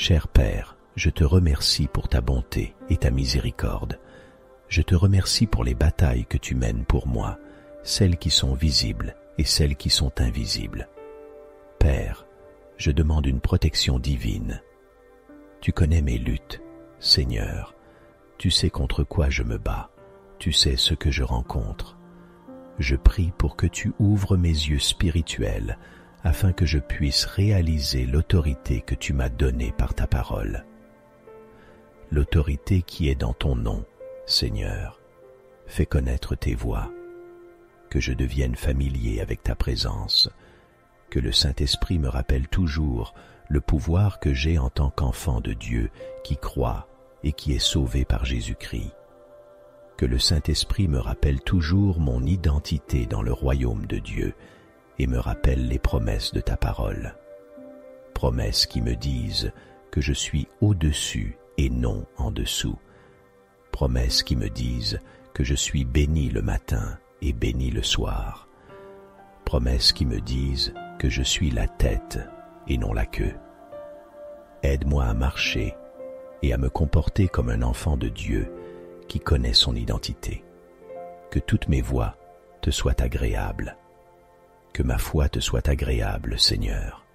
Cher Père, je te remercie pour ta bonté et ta miséricorde. Je te remercie pour les batailles que tu mènes pour moi, celles qui sont visibles et celles qui sont invisibles. Père, je demande une protection divine. Tu connais mes luttes, Seigneur. Tu sais contre quoi je me bats. Tu sais ce que je rencontre. Je prie pour que tu ouvres mes yeux spirituels afin que je puisse réaliser l'autorité que tu m'as donnée par ta parole. L'autorité qui est dans ton nom, Seigneur. Fais connaître tes voies. Que je devienne familier avec ta présence. Que le Saint-Esprit me rappelle toujours le pouvoir que j'ai en tant qu'enfant de Dieu qui croit et qui est sauvé par Jésus-Christ. Que le Saint-Esprit me rappelle toujours mon identité dans le royaume de Dieu et me rappelle les promesses de ta parole. Promesses qui me disent que je suis au-dessus et non en dessous. Promesses qui me disent que je suis béni le matin et béni le soir. Promesses qui me disent que je suis la tête et non la queue. Aide-moi à marcher et à me comporter comme un enfant de Dieu qui connaît son identité. Que toutes mes voies te soient agréables. Que ma foi te soit agréable, Seigneur.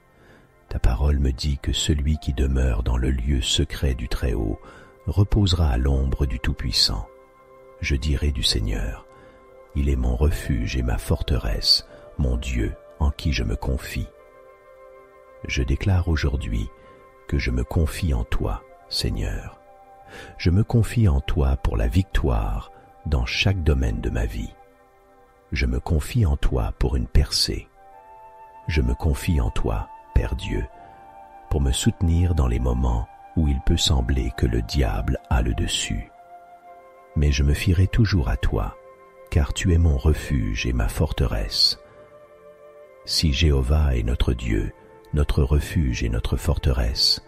Ta parole me dit que celui qui demeure dans le lieu secret du Très-Haut reposera à l'ombre du Tout-Puissant. Je dirai du Seigneur, il est mon refuge et ma forteresse, mon Dieu en qui je me confie. Je déclare aujourd'hui que je me confie en toi, Seigneur. Je me confie en toi pour la victoire dans chaque domaine de ma vie. Je me confie en toi pour une percée. Je me confie en toi, Père Dieu, pour me soutenir dans les moments où il peut sembler que le diable a le dessus. Mais je me fierai toujours à toi, car tu es mon refuge et ma forteresse. Si Jéhovah est notre Dieu, notre refuge et notre forteresse,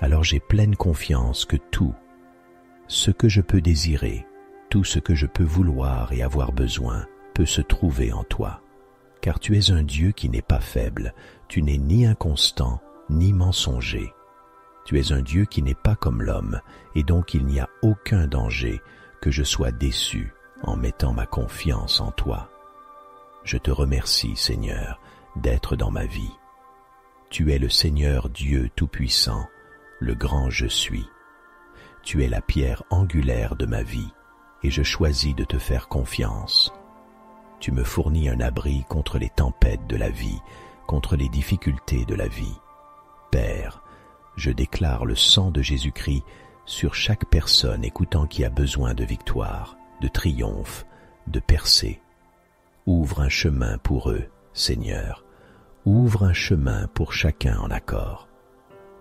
alors j'ai pleine confiance que tout ce que je peux désirer, tout ce que je peux vouloir et avoir besoin peut se trouver en toi. Car tu es un Dieu qui n'est pas faible, tu n'es ni inconstant, ni mensonger. Tu es un Dieu qui n'est pas comme l'homme, et donc il n'y a aucun danger que je sois déçu en mettant ma confiance en toi. Je te remercie, Seigneur, d'être dans ma vie. Tu es le Seigneur Dieu Tout-Puissant, le grand je suis. Tu es la pierre angulaire de ma vie, et je choisis de te faire confiance. Tu me fournis un abri contre les tempêtes de la vie, contre les difficultés de la vie. Père, je déclare le sang de Jésus-Christ sur chaque personne écoutant qui a besoin de victoire, de triomphe, de percée. Ouvre un chemin pour eux, Seigneur. Ouvre un chemin pour chacun en accord.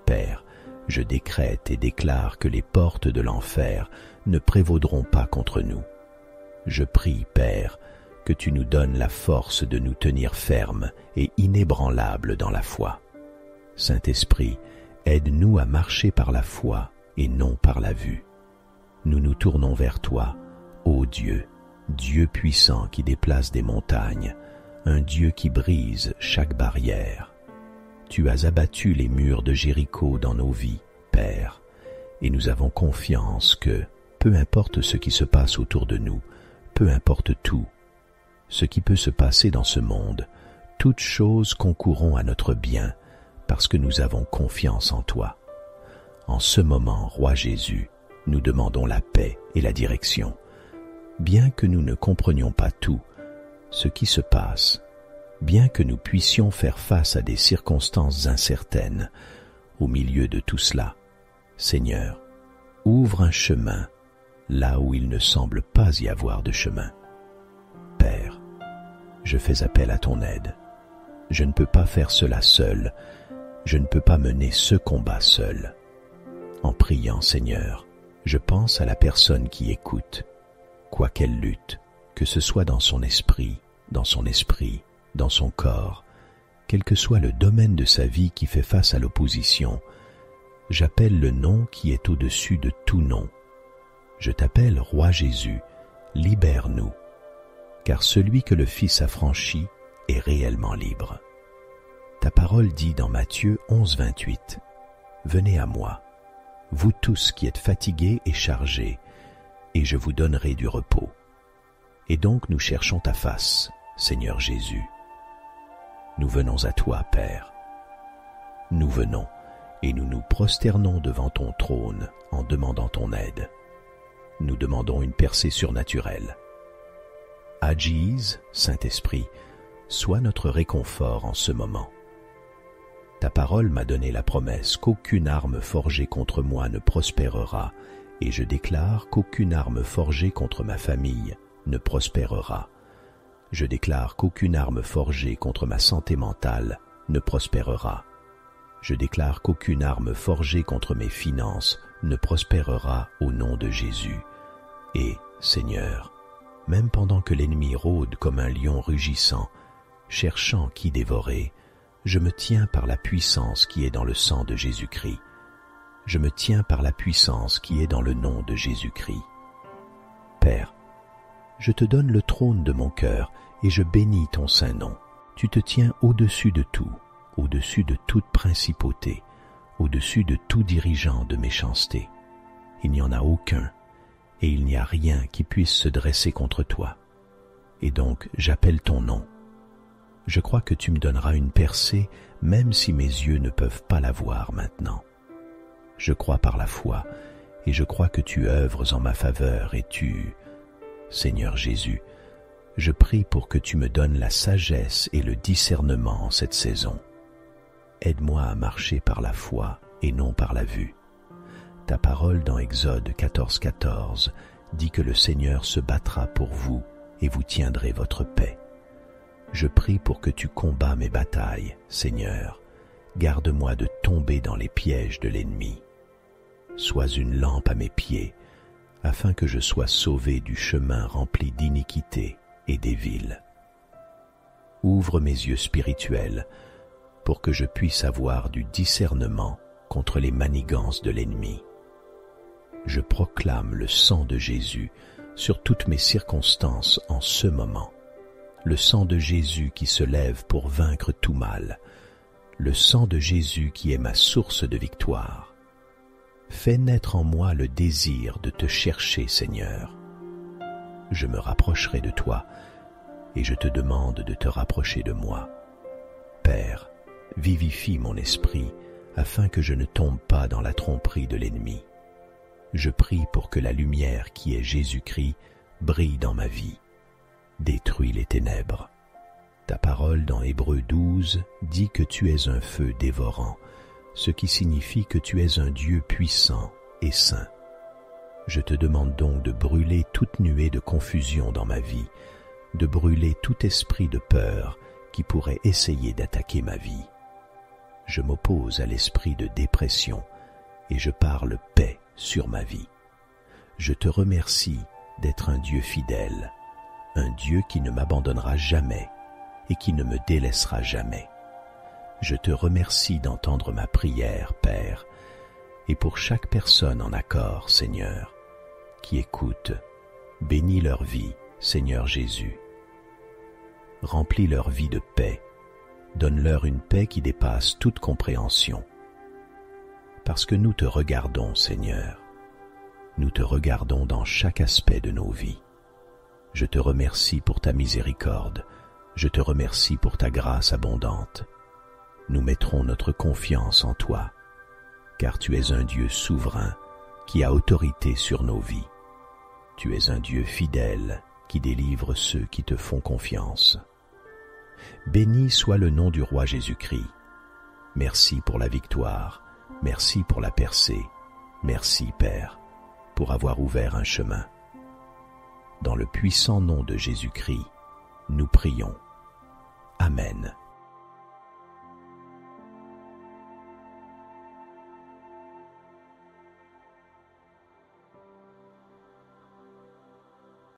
Père, je décrète et déclare que les portes de l'enfer ne prévaudront pas contre nous. Je prie, Père, que tu nous donnes la force de nous tenir fermes et inébranlables dans la foi. Saint-Esprit, aide-nous à marcher par la foi et non par la vue. Nous nous tournons vers toi, ô Dieu, Dieu puissant qui déplace des montagnes, un Dieu qui brise chaque barrière. Tu as abattu les murs de Jéricho dans nos vies, Père, et nous avons confiance que, peu importe ce qui se passe autour de nous, peu importe tout, ce qui peut se passer dans ce monde, toutes choses concourront à notre bien, parce que nous avons confiance en toi. En ce moment, Roi Jésus, nous demandons la paix et la direction. Bien que nous ne comprenions pas tout ce qui se passe, bien que nous puissions faire face à des circonstances incertaines, au milieu de tout cela, Seigneur, ouvre un chemin là où il ne semble pas y avoir de chemin. Père, je fais appel à ton aide. Je ne peux pas faire cela seul, je ne peux pas mener ce combat seul. En priant, Seigneur, je pense à la personne qui écoute, quoi qu'elle lutte, que ce soit dans son esprit, dans son corps, quel que soit le domaine de sa vie qui fait face à l'opposition. J'appelle le nom qui est au-dessus de tout nom. Je t'appelle Roi Jésus, libère-nous, car celui que le Fils a franchi est réellement libre. Ta parole dit dans Matthieu 11, 28, « venez à moi, vous tous qui êtes fatigués et chargés, et je vous donnerai du repos. Et donc nous cherchons ta face, Seigneur Jésus. Nous venons à toi, Père. Nous venons et nous nous prosternons devant ton trône en demandant ton aide. Nous demandons une percée surnaturelle. Agis, Saint-Esprit, sois notre réconfort en ce moment. Ta parole m'a donné la promesse qu'aucune arme forgée contre moi ne prospérera, et je déclare qu'aucune arme forgée contre ma famille ne prospérera. Je déclare qu'aucune arme forgée contre ma santé mentale ne prospérera. Je déclare qu'aucune arme forgée contre mes finances ne prospérera au nom de Jésus. Et, Seigneur, même pendant que l'ennemi rôde comme un lion rugissant, cherchant qui dévorer, je me tiens par la puissance qui est dans le sang de Jésus-Christ. Je me tiens par la puissance qui est dans le nom de Jésus-Christ. Père, je te donne le trône de mon cœur et je bénis ton saint nom. Tu te tiens au-dessus de tout, au-dessus de toute principauté, au-dessus de tout dirigeant de méchanceté. Il n'y en a aucun, et il n'y a rien qui puisse se dresser contre toi. Et donc j'appelle ton nom. Je crois que tu me donneras une percée, même si mes yeux ne peuvent pas la voir maintenant. Je crois par la foi, et je crois que tu œuvres en ma faveur, et Seigneur Jésus, je prie pour que tu me donnes la sagesse et le discernement en cette saison. Aide-moi à marcher par la foi et non par la vue. Ta parole dans Exode 14:14 dit que le Seigneur se battra pour vous et vous tiendrez votre paix. Je prie pour que tu combats mes batailles, Seigneur. Garde-moi de tomber dans les pièges de l'ennemi. Sois une lampe à mes pieds, afin que je sois sauvé du chemin rempli d'iniquité et des viles. Ouvre mes yeux spirituels pour que je puisse avoir du discernement contre les manigances de l'ennemi. Je proclame le sang de Jésus sur toutes mes circonstances en ce moment. Le sang de Jésus qui se lève pour vaincre tout mal. Le sang de Jésus qui est ma source de victoire. Fais naître en moi le désir de te chercher, Seigneur. Je me rapprocherai de toi et je te demande de te rapprocher de moi. Père, vivifie mon esprit afin que je ne tombe pas dans la tromperie de l'ennemi. Je prie pour que la lumière qui est Jésus-Christ brille dans ma vie. Détruis les ténèbres. Ta parole dans Hébreux 12 dit que tu es un feu dévorant, ce qui signifie que tu es un Dieu puissant et saint. Je te demande donc de brûler toute nuée de confusion dans ma vie, de brûler tout esprit de peur qui pourrait essayer d'attaquer ma vie. Je m'oppose à l'esprit de dépression et je parle paix sur ma vie. Je te remercie d'être un Dieu fidèle, un Dieu qui ne m'abandonnera jamais et qui ne me délaissera jamais. Je te remercie d'entendre ma prière, Père, et pour chaque personne en accord, Seigneur, qui écoute, bénis leur vie, Seigneur Jésus. Remplis leur vie de paix, donne-leur une paix qui dépasse toute compréhension. Parce que nous te regardons, Seigneur, nous te regardons dans chaque aspect de nos vies. Je te remercie pour ta miséricorde, je te remercie pour ta grâce abondante. Nous mettrons notre confiance en toi, car tu es un Dieu souverain qui a autorité sur nos vies. Tu es un Dieu fidèle qui délivre ceux qui te font confiance. Béni soit le nom du roi Jésus-Christ. Merci pour la victoire, merci pour la percée, merci Père, pour avoir ouvert un chemin. Dans le puissant nom de Jésus-Christ, nous prions. Amen.